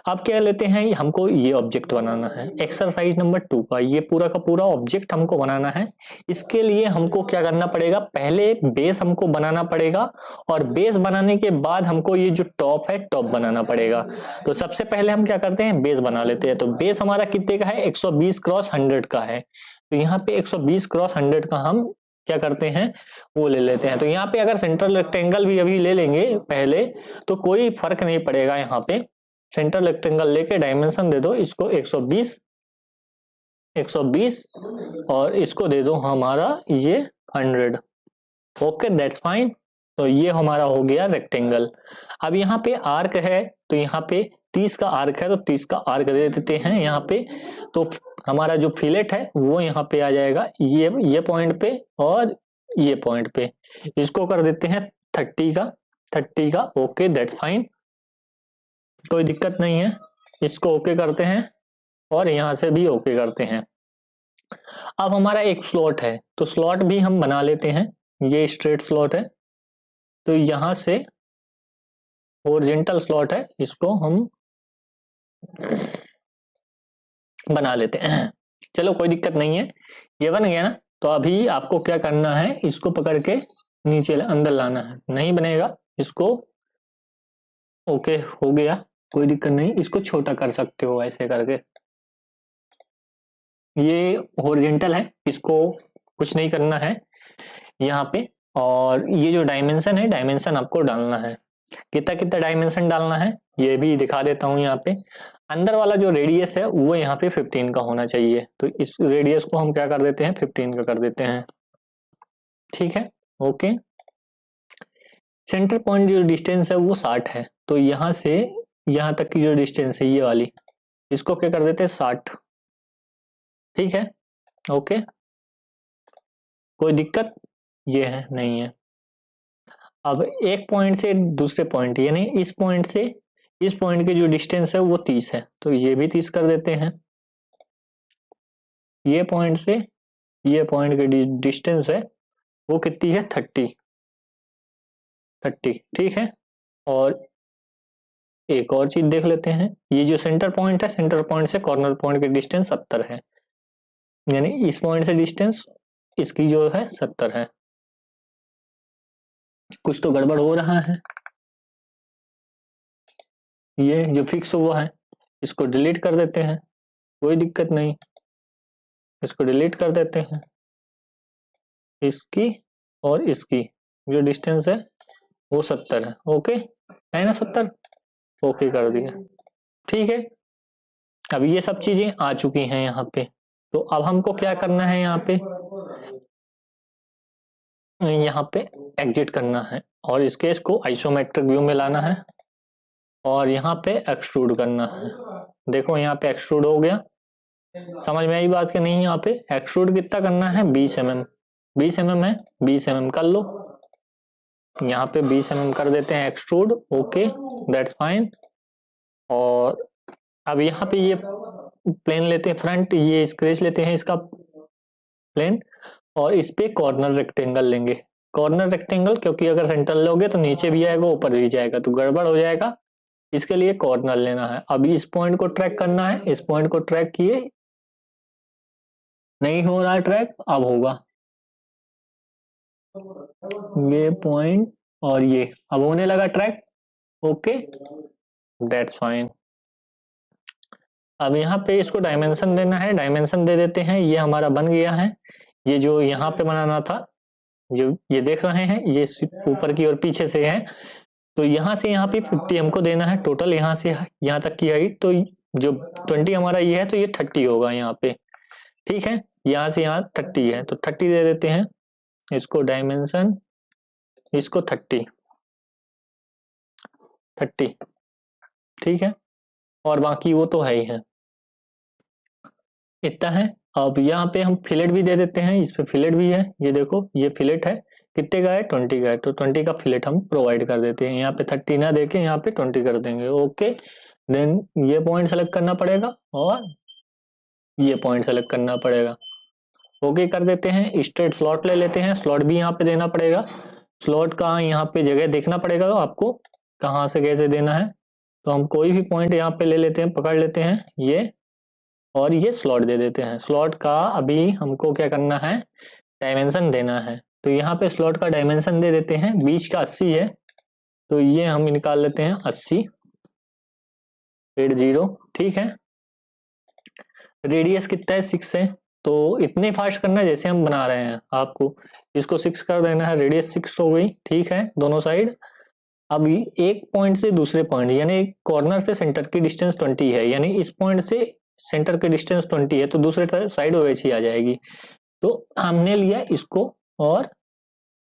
अब क्या लेते हैं, हमको ये ऑब्जेक्ट बनाना है एक्सरसाइज नंबर 2 का, ये पूरा का पूरा ऑब्जेक्ट हमको बनाना है। इसके लिए हमको क्या करना पड़ेगा, पहले बेस हमको बनाना पड़ेगा और बेस बनाने के बाद हमको ये जो टॉप है टॉप बनाना पड़ेगा। तो सबसे पहले हम क्या करते हैं, बेस बना लेते हैं। तो बेस हमारा कितने का है, 120 क्रॉस 100 का है। तो यहाँ पे 120 क्रॉस 100 का हम क्या करते हैं, वो ले लेते हैं। तो यहाँ पे अगर सेंट्रल रेक्टेंगल भी अभी ले लेंगे पहले तो कोई फर्क नहीं पड़ेगा। यहाँ पे सेंट्रल रेक्टेंगल लेके डायमेंशन दे दो इसको 120 और इसको दे दो हमारा ये 100। Okay that's fine. तो ये हमारा हो गया रेक्टेंगल। अब यहाँ पे आर्क है, तो यहाँ पे 30 का आर्क है, तो 30 का आर्क दे देते हैं यहाँ पे। तो हमारा जो फिलेट है वो यहाँ पे आ जाएगा, ये पॉइंट पे और ये पॉइंट पे। इसको कर देते हैं 30 का। ओके दैट्स फाइन, कोई दिक्कत नहीं है। इसको ओके करते हैं और यहां से भी ओके करते हैं। अब हमारा एक स्लॉट है, तो स्लॉट भी हम बना लेते हैं। ये स्ट्रेट स्लॉट है, तो यहां से हॉरिजॉन्टल स्लॉट है, इसको हम बना लेते हैं। चलो कोई दिक्कत नहीं है, ये बन गया ना। तो अभी आपको क्या करना है, इसको पकड़ के नीचे अंदर लाना है। नहीं बनेगा, इसको ओके हो गया, कोई दिक्कत नहीं। इसको छोटा कर सकते हो ऐसे करके। ये हॉरिजॉन्टल है, इसको कुछ नहीं करना है यहाँ पे। और ये जो डायमेंशन है, डायमेंशन आपको डालना है। कितना कितना डायमेंशन डालना है ये भी दिखा देता हूँ। यहाँ पे अंदर वाला जो रेडियस है वो यहाँ पे 15 का होना चाहिए। तो इस रेडियस को हम क्या कर देते हैं, 15 का कर देते हैं। ठीक है, ओके। सेंटर पॉइंट जो डिस्टेंस है वो 60 है। तो यहाँ से यहाँ तक की जो डिस्टेंस है ये वाली, इसको क्या कर देते हैं 60। ठीक है, ओके, कोई दिक्कत ये है नहीं है। अब एक पॉइंट से दूसरे पॉइंट, यानी इस पॉइंट से इस पॉइंट की जो डिस्टेंस है वो 30 है, तो ये भी 30 कर देते हैं। ये पॉइंट से ये पॉइंट की डिस्टेंस है वो कितनी है, 30। ठीक है। और एक और चीज देख लेते हैं, ये जो सेंटर पॉइंट है, सेंटर पॉइंट से कॉर्नर पॉइंट की डिस्टेंस 70 है, यानी इस पॉइंट से डिस्टेंस इसकी जो है 70 है। कुछ तो गड़बड़ हो रहा है। ये जो फिक्स हुआ है इसको डिलीट कर देते हैं, कोई दिक्कत नहीं। इसको डिलीट कर देते हैं, इसकी और इसकी जो डिस्टेंस है वो 70 है। ओके है ना, 70। ओके कर दिया, ठीक है। अब ये सब चीजें आ चुकी हैं यहाँ पे। तो अब हमको क्या करना है, यहाँ पे एग्जिट करना है और इस केस को आइसोमेट्रिक व्यू में लाना है और यहाँ पे एक्सट्रूड करना है। देखो यहाँ पे एक्सट्रूड हो गया, समझ में आई बात कि नहीं। यहाँ पे एक्सट्रूड कितना करना है, 20 mm। 20 mm है, 20 mm कर लो। यहाँ पे 20 mm कर देते हैं एक्सट्रूड। Okay that's fine. और अब यहाँ पे ये प्लेन लेते हैं फ्रंट, ये स्क्रेच लेते हैं इसका प्लेन और इस पे कॉर्नर रेक्टेंगल लेंगे। कॉर्नर रेक्टेंगल क्योंकि अगर सेंटर लोगे तो नीचे भी आएगा ऊपर भी जाएगा तो गड़बड़ हो जाएगा, इसके लिए कॉर्नर लेना है। अब इस पॉइंट को ट्रैक करना है, इस पॉइंट को ट्रैक किए, नहीं हो रहा है ट्रैक, अब होगा ये पॉइंट और ये अब होने लगा ट्रैक। Okay that's fine. अब यहाँ पे इसको डायमेंशन देना है, डायमेंशन दे देते हैं। ये हमारा बन गया है। ये जो यहाँ पे बनाना था, जो ये देख रहे हैं ये ऊपर की और पीछे से है, तो यहाँ से यहाँ पे 50 हमको देना है टोटल, यहाँ से यहाँ तक की हाइट। तो जो 20 हमारा ये है तो ये 30 होगा यहाँ पे। ठीक है, यहाँ से यहाँ 30 है तो 30 दे देते हैं इसको डायमेंशन, इसको 30। ठीक है, और बाकी वो तो है ही है, इतना है। अब यहाँ पे हम फिलेट भी दे देते हैं, इस पे फिलेट भी है। ये देखो ये फिलेट है, कितने का है, 20 का है, तो 20 का फिलेट हम प्रोवाइड कर देते हैं। यहाँ पे 30 ना देके यहाँ पे 20 कर देंगे। ओके देन ये पॉइंट सेलेक्ट करना पड़ेगा और ये पॉइंट सेलेक्ट करना पड़ेगा। ओके कर देते हैं। स्ट्रेट स्लॉट ले लेते हैं, स्लॉट भी यहाँ पे देना पड़ेगा। स्लॉट का यहाँ पे जगह देखना पड़ेगा आपको, कहाँ से कैसे देना है। तो हम कोई भी पॉइंट यहाँ पे ले लेते हैं, पकड़ लेते हैं ये, और ये स्लॉट दे देते हैं। स्लॉट का अभी हमको क्या करना है, डायमेंशन देना है। तो यहाँ पे स्लॉट का डायमेंशन दे देते हैं, बीच का 80 है, तो ये हम निकाल लेते हैं 80 80, ठीक है। रेडियस कितना है, 6 है। तो इतने फास्ट करना है जैसे हम बना रहे हैं, आपको इसको 6 कर देना है, रेडियस 6 हो गई, ठीक है, दोनों साइड। अब एक पॉइंट से दूसरे पॉइंट, यानी कॉर्नर से सेंटर की डिस्टेंस 20 है, यानी इस पॉइंट से सेंटर की डिस्टेंस 20 है, तो दूसरे साइड वैसी आ जाएगी। तो हमने लिया इसको और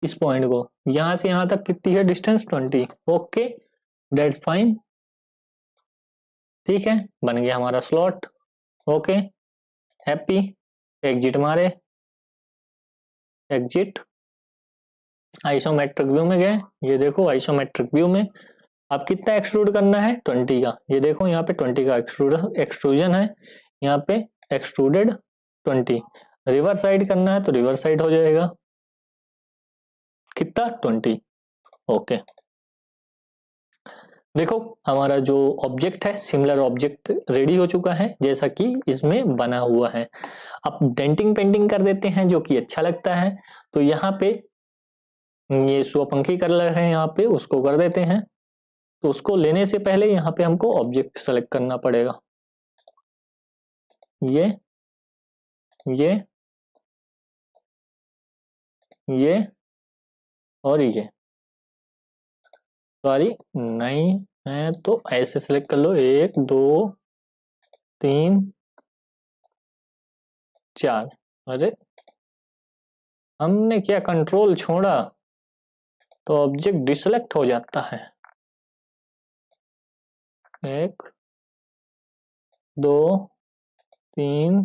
इस पॉइंट को, यहां से यहां तक कितनी है डिस्टेंस, 20। ओके, दैट्स फाइन, ठीक है, बन गया हमारा स्लॉट। ओके, हैप्पी, एग्जिट मारे, एग्जिट, आइसोमेट्रिक व्यू में गए। ये देखो आइसोमेट्रिक व्यू में अब कितना एक्सट्रूड करना है, 20 का। ये देखो यहाँ पे 20 का एक्सट्रूजन है, यहाँ पे एक्सट्रूडेड 20। रिवर्स साइड करना है तो रिवर्स साइड हो जाएगा, कितना, 20। ओके, देखो हमारा जो ऑब्जेक्ट है, सिमिलर ऑब्जेक्ट रेडी हो चुका है जैसा कि इसमें बना हुआ है। अब डेंटिंग पेंटिंग कर देते हैं जो कि अच्छा लगता है। तो यहाँ पे ये स्वपंखी कलर है, यहाँ पे उसको कर देते हैं। तो उसको लेने से पहले यहाँ पे हमको ऑब्जेक्ट सेलेक्ट करना पड़ेगा, ये और ये, सॉरी नहीं है तो ऐसे सेलेक्ट कर लो, 1 2 3 4। अरे हमने क्या कंट्रोल छोड़ा, तो ऑब्जेक्ट डिसेलेक्ट हो जाता है। 1 2 3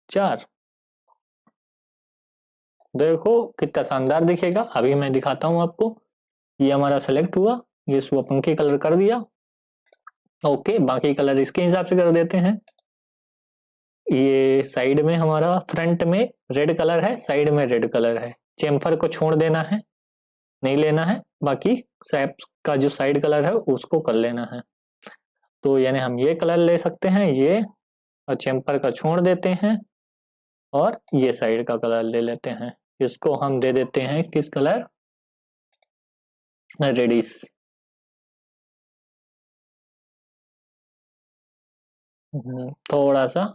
4, देखो कितना शानदार दिखेगा। अभी मैं दिखाता हूं आपको, ये हमारा सेलेक्ट हुआ, ये स्वपंखी कलर कर दिया। ओके, बाकी कलर इसके हिसाब से कर देते हैं। ये साइड में हमारा, फ्रंट में रेड कलर है, साइड में रेड कलर है। चेम्फर को छोड़ देना है, नहीं लेना है, बाकी सैप का जो साइड कलर है उसको कर लेना है। तो यानी हम ये कलर ले सकते हैं, ये, और चेम्पर का छोड़ देते हैं, और ये साइड का कलर ले लेते हैं। इसको हम दे देते हैं किस कलर, रेडिश। थोड़ा सा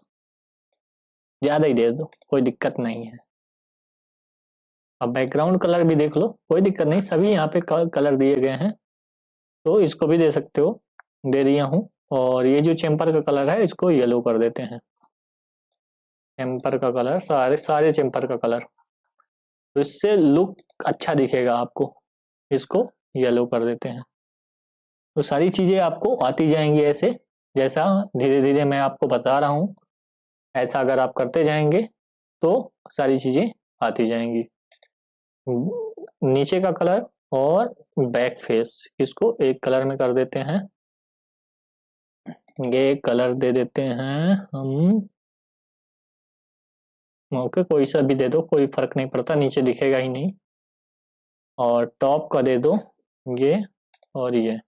ज्यादा ही दे दो, कोई दिक्कत नहीं है। अब बैकग्राउंड कलर भी देख लो, कोई दिक्कत नहीं, सभी यहाँ पे कलर दिए गए हैं, तो इसको भी दे सकते हो, दे दिया हूँ। और ये जो चेम्पर का कलर है इसको येलो कर देते हैं, चेम्पर का कलर, सारे चेम्पर का कलर, तो इससे लुक अच्छा दिखेगा आपको। इसको येलो कर देते हैं। तो सारी चीजें आपको आती जाएंगी ऐसे, जैसा धीरे धीरे मैं आपको बता रहा हूँ, ऐसा अगर आप करते जाएंगे तो सारी चीजें आती जाएंगी। नीचे का कलर और बैक फेस, इसको एक कलर में कर देते हैं। ये कलर दे देते हैं हम, ओके, कोई सा भी दे दो, कोई फर्क नहीं पड़ता, नीचे दिखेगा ही नहीं। और टॉप का दे दो ये, और ये,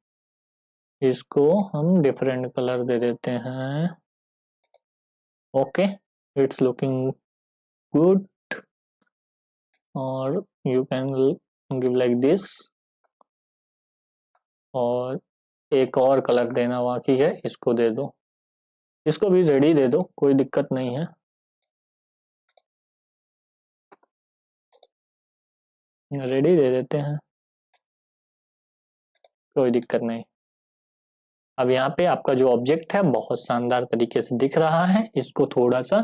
इसको हम डिफरेंट कलर दे देते हैं। Okay, it's looking good. और you can give like this. और एक और कलर देना बाकी है, इसको दे दो, इसको भी रेडी दे दो, कोई दिक्कत नहीं है। रेडी दे देते हैं, कोई दिक्कत नहीं। अब यहाँ पे आपका जो ऑब्जेक्ट है बहुत शानदार तरीके से दिख रहा है, इसको थोड़ा सा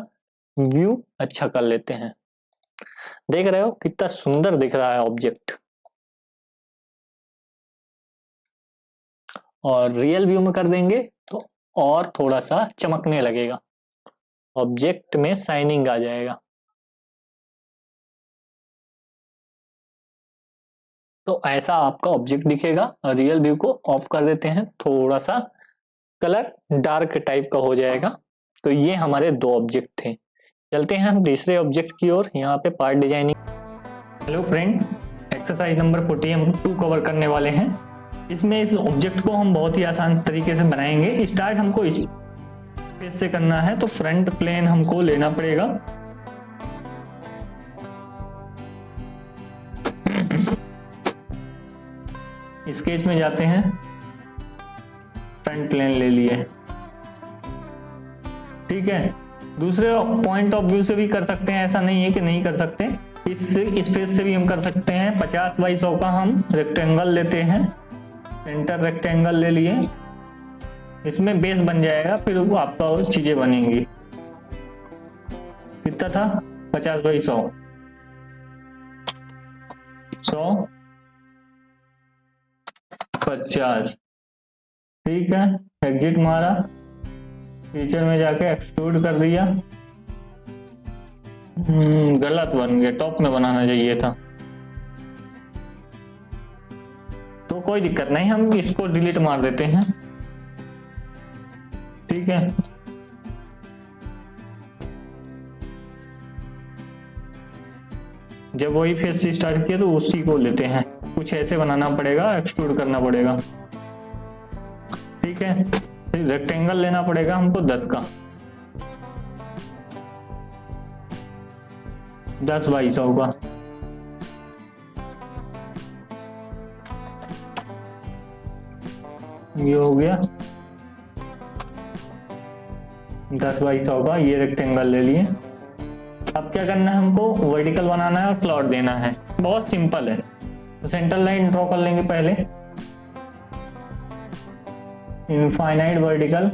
व्यू अच्छा कर लेते हैं। देख रहे हो कितना सुंदर दिख रहा है ऑब्जेक्ट। और रियल व्यू में कर देंगे तो और थोड़ा सा चमकने लगेगा, ऑब्जेक्ट में शाइनिंग आ जाएगा। तो ऐसा आपका ऑब्जेक्ट दिखेगा। रियल व्यू को ऑफ कर देते हैं, थोड़ा सा कलर डार्क टाइप का हो जाएगा। तो ये हमारे दो ऑब्जेक्ट थे। चलते हैं हम तीसरे ऑब्जेक्ट की ओर, यहाँ पे part designing. Hello friend, exercise number 40 हम 2 कवर करने वाले हैं। इसमें इस ऑब्जेक्ट को हम बहुत ही आसान तरीके से बनाएंगे। स्टार्ट हमको इस पेज से करना है, तो फ्रंट प्लेन हमको लेना पड़ेगा। स्केच में जाते हैं, फ्रंट प्लेन ले लिए, ठीक है। दूसरे पॉइंट ऑफ व्यू से भी कर सकते हैं, ऐसा नहीं है कि नहीं कर सकते। इस पेज से भी हम कर सकते हैं। 50 बाई 100 का हम रेक्टेंगल लेते हैं, सेंटर रेक्टेंगल ले लिए, इसमें बेस बन जाएगा, फिर वो आपका और चीजें बनेंगी। कितना था? 50 बाई 100, 50, ठीक है। एग्जिट मारा, फीचर में जाके एक्सट्रूड कर दिया। गलत बन गया, टॉप में बनाना चाहिए था, तो कोई दिक्कत नहीं, हम इसको डिलीट मार देते हैं, ठीक है। जब वही फेस से स्टार्ट किया तो उसी को लेते हैं, कुछ ऐसे बनाना पड़ेगा, एक्सट्रूड करना पड़ेगा, ठीक है। फिर रेक्टेंगल लेना पड़ेगा हमको 10 का, 10 बाई 100 का, ये हो गया 10 बाई 100 का। ये रेक्टेंगल ले लिए। अब क्या करना है, हमको वर्टिकल बनाना है और स्लॉट देना है। बहुत सिंपल है। तो सेंटर लाइन ड्रॉ कर लेंगे पहले, इनफाइनाइट वर्टिकल,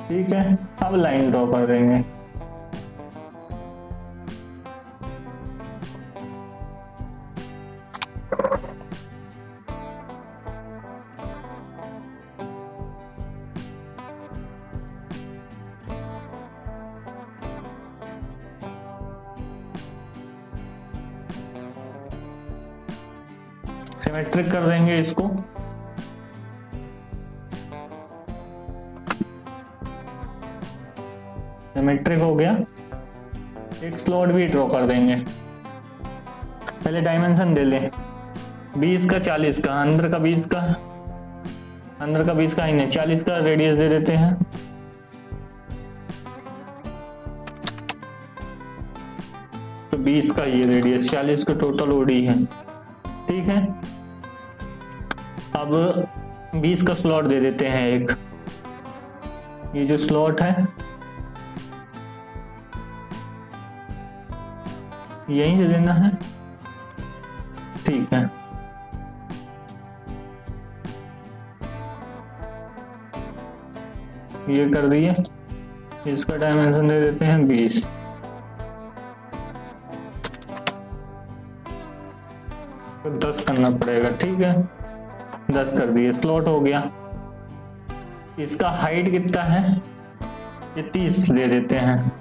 ठीक है। अब लाइन ड्रॉ कर देंगे, सिमेट्रिक कर देंगे इसको। सिमेट्रिक हो गया। एक स्लॉट भी ड्रॉ कर देंगे। पहले डायमेंशन दे लें, 20 का 40 का, अंदर का 20 का, अंदर का 20 का ही नहीं 40 का रेडियस दे देते हैं। तो 20 का ये रेडियस, 40 का टोटल ओडी है, ठीक है। अब 20 का स्लॉट दे देते हैं एक, ये जो स्लॉट है यहीं से देना है, ठीक है। ये कर दिए। इसका डायमेंशन दे देते हैं 20, तो 10 करना पड़ेगा, ठीक है। 10 कर दिए, स्लॉट हो गया। इसका हाइट कितना है, ये 30 दे देते हैं,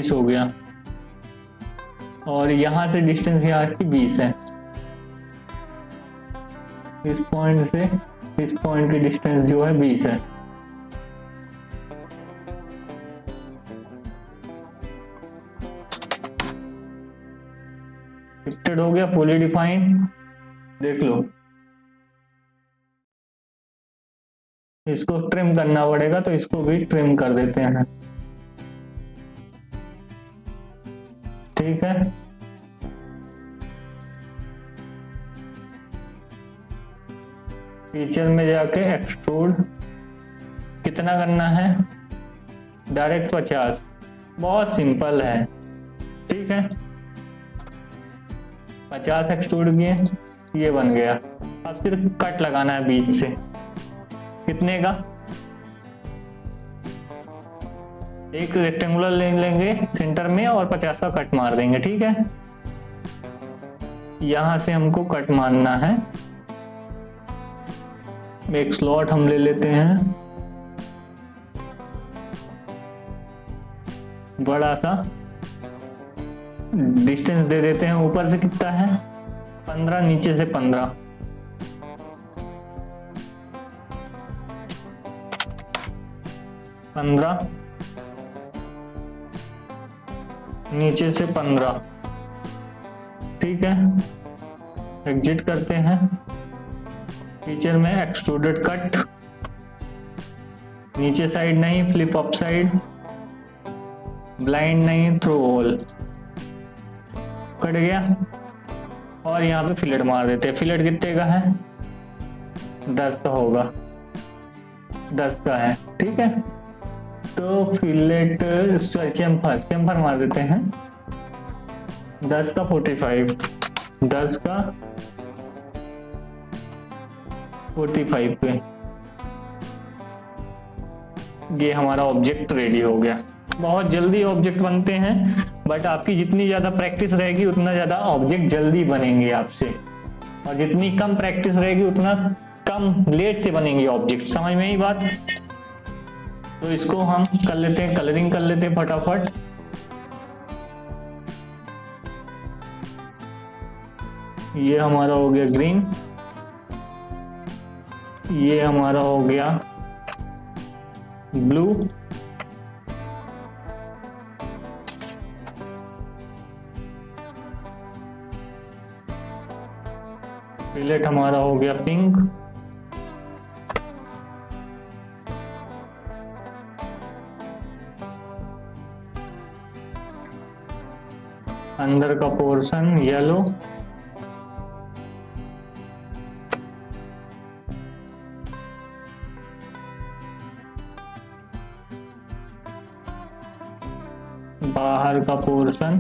हो गया। और यहां से डिस्टेंस यहाँ की 20 है। इस पॉइंट से इस पॉइंट की डिस्टेंस जो है 20 है। फिक्टेड हो गया, फुली डिफाइंड। देख लो, इसको ट्रिम करना पड़ेगा, तो इसको भी ट्रिम कर देते हैं, ठीक है। फीचर में जाके एक्सट्रूड कितना करना है, डायरेक्ट 50, बहुत सिंपल है, ठीक है। 50 एक्सट्रूड किए, ये बन गया। अब सिर्फ कट लगाना है 20 से, कितने का, एक रेक्टेंगुलर ले लेंगे सेंटर में और 50 का कट मार देंगे, ठीक है। यहां से हमको कट मारना है। एक स्लॉट हम ले लेते हैं बड़ा सा, डिस्टेंस दे देते हैं ऊपर से कितना है 15 नीचे से 15, 15 नीचे से 15, ठीक है। एग्जिट करते हैं। फीचर में एक्सट्रूडेड कट, नीचे साइड नहीं, फ्लिप अप साइड, ब्लाइंड नहीं, थ्रू होल, कट गया। और यहाँ पे फिलेट मार देते हैं। फिलेट कितने का है? 10 का होगा, 10 का है, ठीक है। तो फिलेट चेम्फर मार देते हैं। 10 का 45, 10 का 45 पे ये हमारा ऑब्जेक्ट रेडी हो गया। बहुत जल्दी ऑब्जेक्ट बनते हैं, बट आपकी जितनी ज्यादा प्रैक्टिस रहेगी उतना ज्यादा ऑब्जेक्ट जल्दी बनेंगे आपसे, और जितनी कम प्रैक्टिस रहेगी उतना कम लेट से बनेंगे ऑब्जेक्ट। समझ में आई बात? तो इसको हम कर लेते हैं, कलरिंग कर लेते हैं फटाफट। ये हमारा हो गया ग्रीन, ये हमारा हो गया ब्लू, फिलेट हमारा हो गया पिंक, अंदर का पोर्शन येलो, बाहर का पोर्शन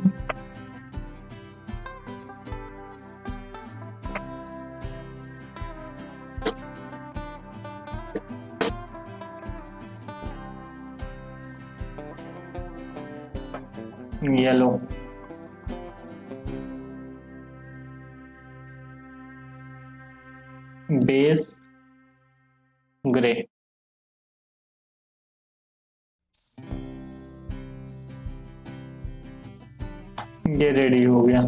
येलो, बेस ग्रे। ये रेडी हो गया।